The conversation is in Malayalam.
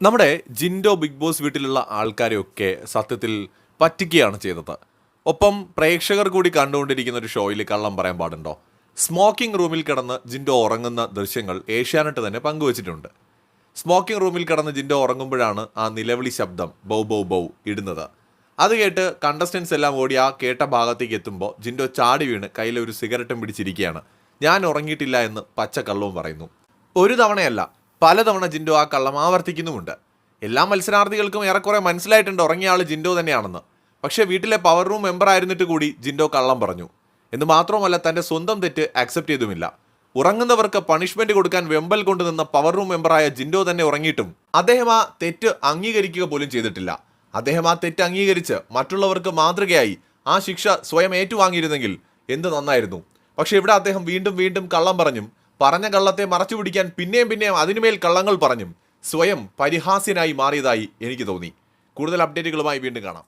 നമ്മുടെ ജിൻഡോ ബിഗ് ബോസ് വീട്ടിലുള്ള ആൾക്കാരെയൊക്കെ സത്യത്തിൽ പറ്റിക്കുകയാണ് ചെയ്തത്. ഒപ്പം പ്രേക്ഷകർ കൂടി കണ്ടുകൊണ്ടിരിക്കുന്ന ഒരു ഷോയിൽ കള്ളം പറയാൻ പാടുണ്ടോ? സ്മോക്കിംഗ് റൂമിൽ കിടന്ന് ജിൻഡോ ഉറങ്ങുന്ന ദൃശ്യങ്ങൾ ഏഷ്യാനെറ്റ് തന്നെ പങ്കുവച്ചിട്ടുണ്ട്. സ്മോക്കിംഗ് റൂമിൽ കിടന്ന് ജിൻഡോ ഉറങ്ങുമ്പോഴാണ് ആ നിലവിളി ശബ്ദം ബൗ ബൗ ബൗ ഇടുന്നത്. അത് കേട്ട് കണ്ടസ്റ്റൻസ് എല്ലാം ഓടി ആ കേട്ട ഭാഗത്തേക്ക് എത്തുമ്പോൾ ജിൻഡോ ചാടി വീണ് കയ്യിലൊരു സിഗരറ്റും പിടിച്ചിരിക്കുകയാണ്. ഞാൻ ഉറങ്ങിയിട്ടില്ല എന്ന് പച്ചക്കള്ളവും പറയുന്നു. ഒരു തവണയല്ല, പലതവണ ജിൻഡോ ആ കള്ളം ആവർത്തിക്കുന്നുമുണ്ട്. എല്ലാ മത്സരാർത്ഥികൾക്കും ഏറെക്കുറെ മനസ്സിലായിട്ടുണ്ട് ഉറങ്ങിയ ആൾ ജിൻഡോ തന്നെയാണെന്ന്. പക്ഷേ വീട്ടിലെ പവർ റൂം മെമ്പർ ആയിരുന്നിട്ട് കൂടി ജിൻഡോ കള്ളം പറഞ്ഞു. എന്ന് മാത്രമല്ല, തൻ്റെ സ്വന്തം തെറ്റ് ആക്സെപ്റ്റ് ചെയ്തുമില്ല. ഉറങ്ങുന്നവർക്ക് പണിഷ്മെന്റ് കൊടുക്കാൻ വെമ്പൽ കൊണ്ടുനിന്ന പവർ റൂം മെമ്പറായ ജിൻഡോ തന്നെ ഉറങ്ങിയിട്ടും അദ്ദേഹം ആ തെറ്റ് അംഗീകരിക്കുക പോലും ചെയ്തിട്ടില്ല. അദ്ദേഹം ആ തെറ്റ് അംഗീകരിച്ച് മറ്റുള്ളവർക്ക് മാതൃകയായി ആ ശിക്ഷ സ്വയം ഏറ്റുവാങ്ങിയിരുന്നെങ്കിൽ എന്ത് നന്നായിരുന്നു. പക്ഷേ ഇവിടെ അദ്ദേഹം വീണ്ടും വീണ്ടും കള്ളം പറഞ്ഞും പറഞ്ഞ കള്ളത്തെ മറച്ചു പിടിക്കാൻ പിന്നെയും അതിനുമേൽ കള്ളങ്ങൾ പറഞ്ഞും സ്വയം പരിഹാസ്യനായി മാറിയതായി എനിക്ക് തോന്നി. കൂടുതൽ അപ്ഡേറ്റുകളുമായി വീണ്ടും കാണാം.